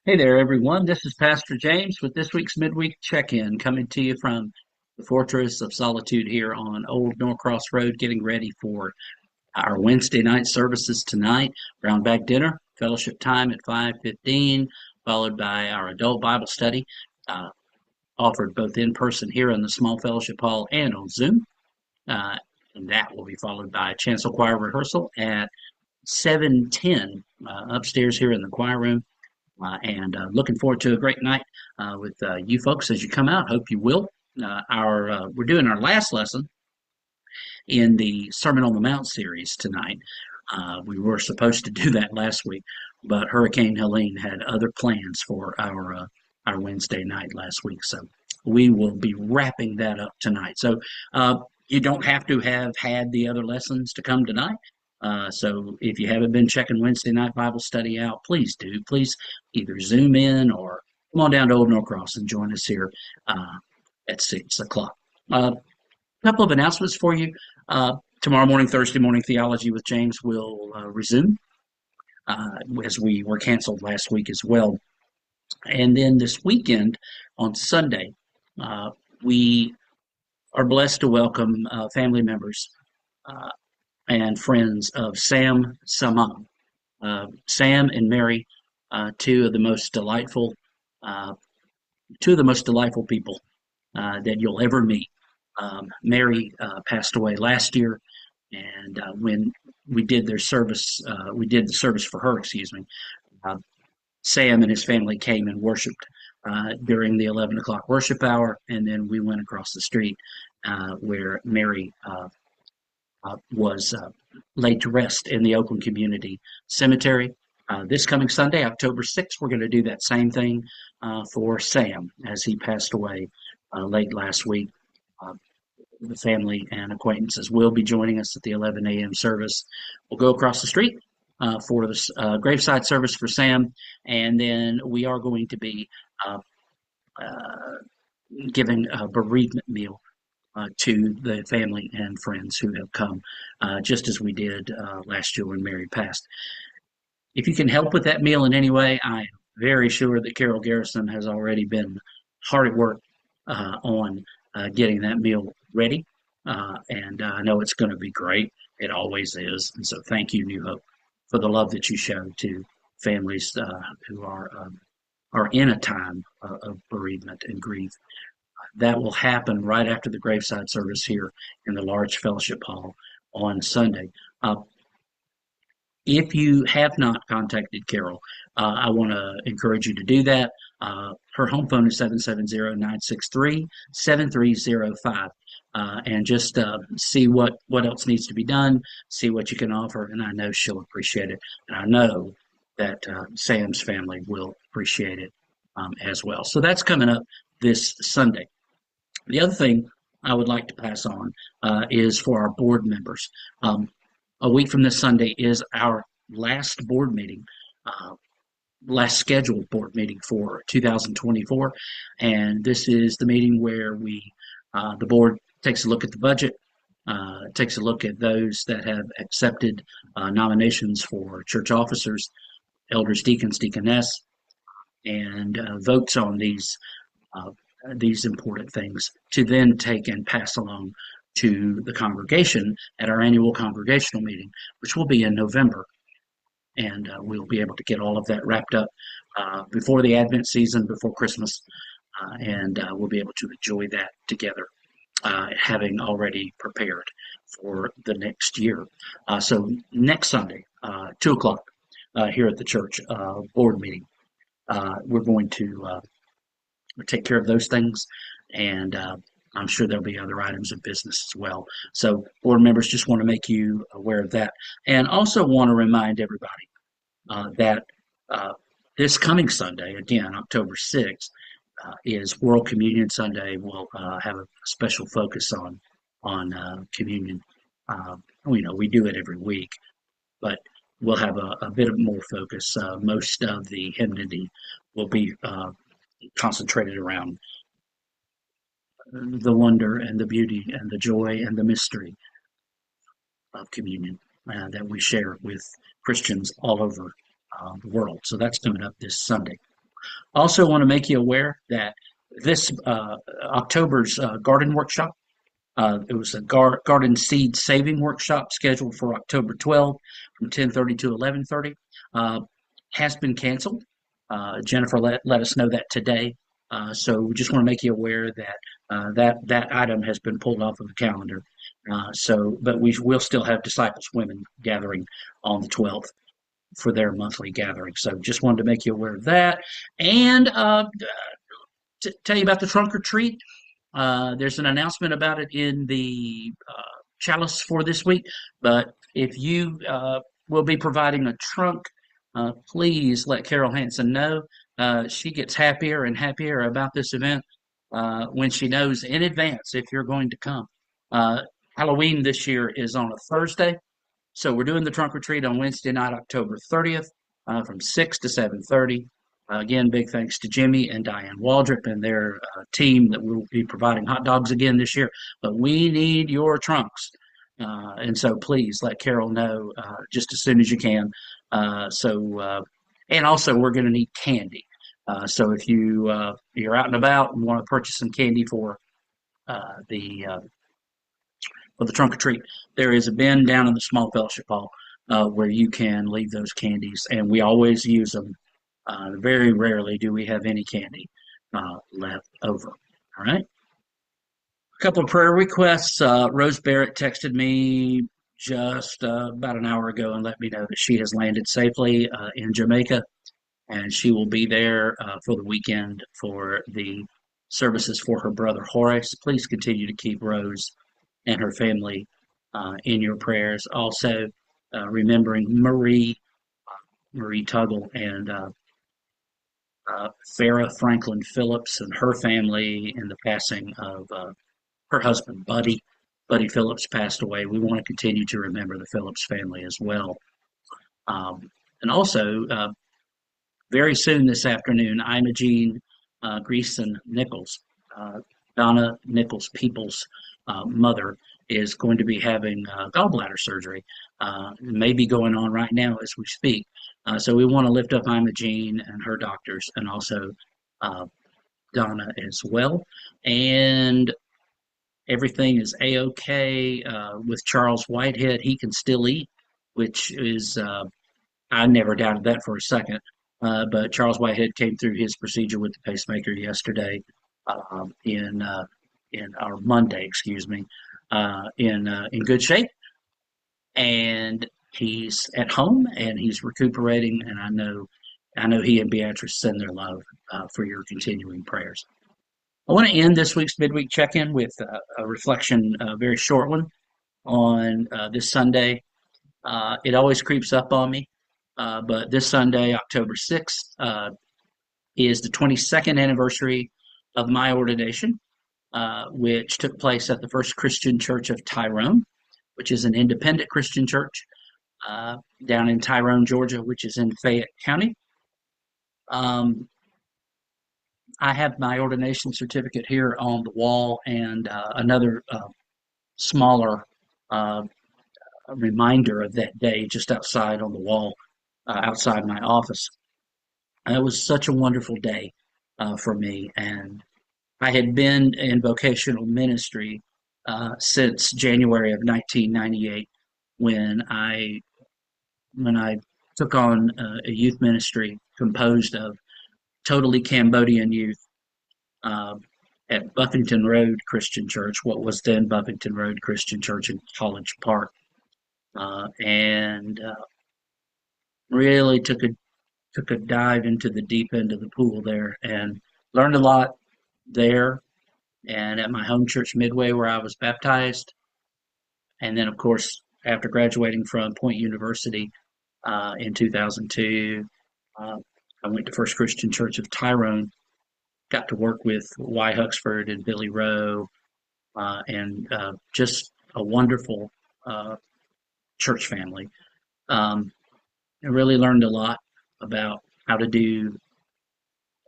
Hey there, everyone. This is Pastor James with this week's Midweek Check-In, coming to you from the Fortress of Solitude here on Old Norcross Road, getting ready for our Wednesday night services tonight. Brown bag dinner, fellowship time at 5:15, followed by our adult Bible study, uh, offered both in person here in the small fellowship hall and on Zoom. Uh, and that will be followed by chancel choir rehearsal at 7:10 upstairs here in the choir room. And looking forward to a great night with you folks as you come out. Hope you will. Our We're doing our last lesson in the Sermon on the Mount series tonight. We were supposed to do that last week, but Hurricane Helene had other plans for our Wednesday night last week, so we will be wrapping that up tonight. So you don't have to have had the other lessons to come tonight. So if you haven't been checking Wednesday night Bible study out, please do. Please either Zoom in or come on down to Old Norcross and join us here at 6 o'clock. A couple of announcements for you. Tomorrow morning, Thursday morning, Theology with James will resume as we were canceled last week as well. And then this weekend on Sunday, we are blessed to welcome family members uh, and friends of Sam Samam. Sam and Mary, two of the most delightful, uh, two of the most delightful people that you'll ever meet. Mary passed away last year, and when we did the service for her. Excuse me. Uh, Sam and his family came and worshipped during the 11 o'clock worship hour, and then we went across the street where Mary was laid to rest in the Oakland Community Cemetery. This coming Sunday, October 6th, we're going to do that same thing for Sam as he passed away late last week. Uh, the family and acquaintances will be joining us at the 11 a.m. service. We'll go across the street for the graveside service for Sam, and then we are going to be uh, uh, giving a bereavement meal to the family and friends who have come, just as we did last year when Mary passed. If you can help with that meal in any way, I am very sure that Carol Garrison has already been hard at work on getting that meal ready. And I know it's going to be great. It always is. And so thank you, New Hope, for the love that you show to families who are in a time of bereavement and grief. That will happen right after the graveside service here in the large fellowship hall on Sunday. If you have not contacted Carol, I want to encourage you to do that. Her home phone is 770-963-7305. And just see what else needs to be done, see what you can offer, and I know she'll appreciate it. And I know that Sam's family will appreciate it as well. So that's coming up this Sunday. The other thing I would like to pass on is for our board members. A week from this Sunday is our last board meeting, uh, last scheduled board meeting for 2024. And this is the meeting where the board takes a look at the budget, takes a look at those that have accepted nominations for church officers, elders, deacons, deaconess, and votes on these important things to then take and pass along to the congregation at our annual congregational meeting, which will be in November. And we'll be able to get all of that wrapped up before the Advent season, before Christmas, and we'll be able to enjoy that together, having already prepared for the next year. So next Sunday, 2 o'clock, here at the church board meeting, we're going to take care of those things, and I'm sure there'll be other items of business as well. So board members, just want to make you aware of that, and also want to remind everybody that this coming Sunday, again, October 6th, is World Communion Sunday. We'll have a special focus on communion. We do it every week, but we'll have a bit of more focus. Most of the hymnody will be concentrated around the wonder and the beauty and the joy and the mystery of communion that we share with Christians all over the world. So that's coming up this Sunday. Also, want to make you aware that this October's garden workshop, it was a garden seed saving workshop scheduled for October 12th from 10:30 to 11:30, uh, has been canceled. Jennifer let us know that today. So we just want to make you aware that that item has been pulled off of the calendar. But we will still have Disciples Women gathering on the 12th for their monthly gathering. So just wanted to make you aware of that. And tell you about the trunk or treat. There's an announcement about it in the chalice for this week. But if you will be providing a trunk, please let Carol Hansen know. She gets happier and happier about this event when she knows in advance if you're going to come. Uh, Halloween this year is on a Thursday, so we're doing the trunk or treat on Wednesday night, October 30th, from 6 to 7:30. Again, big thanks to Jimmy and Diane Waldrop and their team that will be providing hot dogs again this year. But we need your trunks. And so please let Carol know just as soon as you can. And also we're going to need candy. So if you're out and about and want to purchase some candy the for the trunk or treat, there is a bin down in the small fellowship hall where you can leave those candies, and we always use them. Very rarely do we have any candy left over. All right. A couple of prayer requests. Rose Barrett texted me just about an hour ago and let me know that she has landed safely in Jamaica, and she will be there for the weekend for the services for her brother Horace. Please continue to keep Rose and her family in your prayers. Also, remembering Marie Tuggle and Farrah Franklin Phillips and her family in the passing of her husband, Buddy. Buddy Phillips passed away. We want to continue to remember the Phillips family as well. And also, very soon this afternoon, Imogene Greason Nichols, Donna Nichols Peoples' mother, is going to be having gallbladder surgery. It may be going on right now as we speak. So we want to lift up Imogene and her doctors, and also Donna as well. And everything is a-okay with Charles Whitehead. He can still eat, which is I never doubted that for a second. But Charles Whitehead came through his procedure with the pacemaker yesterday, in our Monday, excuse me, in good shape, and he's at home and he's recuperating. And I know he and Beatrice send their love for your continuing prayers. I want to end this week's midweek check-in with a reflection, a very short one, on this Sunday. It always creeps up on me, but this Sunday, October 6th, is the 22nd anniversary of my ordination, which took place at the First Christian Church of Tyrone, which is an independent Christian church down in Tyrone, Georgia, which is in Fayette County. I have my ordination certificate here on the wall, and another smaller reminder of that day just outside on the wall, outside my office. It was such a wonderful day for me, and I had been in vocational ministry since January of 1998 when I took on a youth ministry composed of totally Cambodian youth at Buffington Road Christian Church, what was then Buffington Road Christian Church in College Park, and really took a dive into the deep end of the pool there and learned a lot there and at my home church Midway where I was baptized. And then, of course, after graduating from Point University in 2002, I went to First Christian Church of Tyrone, got to work with Y. Huxford and Billy Rowe, and just a wonderful church family. I really learned a lot about how to do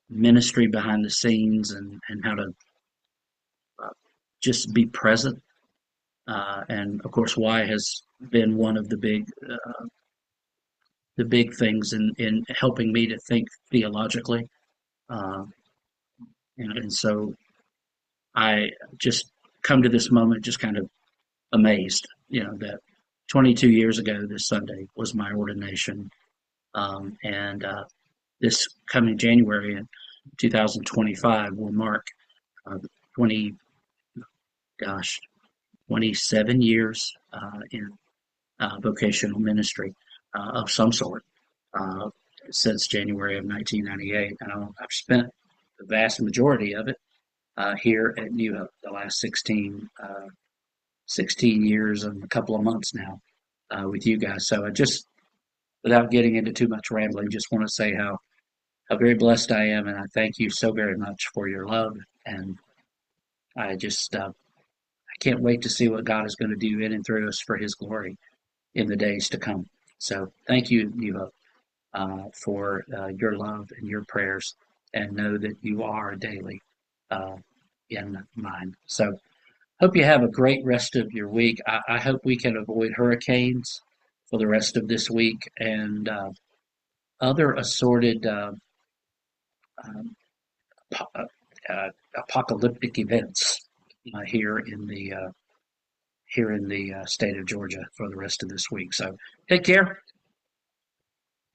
ministry behind the scenes and how to just be present. And of course, Y has been one of the big things in helping me to think theologically. Uh, and so I just come to this moment just kind of amazed, that 22 years ago this Sunday was my ordination. And this coming January in 2025 will mark 20, gosh, 27 years in vocational ministry of some sort uh, since January of 1998. And I've spent the vast majority of it here at New Hope the last 16 years and a couple of months now with you guys. So I just, without getting into too much rambling, just want to say how very blessed I am, and I thank you so very much for your love. And I just I can't wait to see what God is going to do in and through us for His glory in the days to come. So thank you, New Hope, for your love and your prayers, and know that you are daily uh, in mine. So hope you have a great rest of your week. I hope we can avoid hurricanes for the rest of this week and other assorted um, apocalyptic events here in the state of Georgia for the rest of this week. So take care.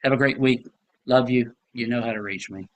Have a great week. Love you. You know how to reach me.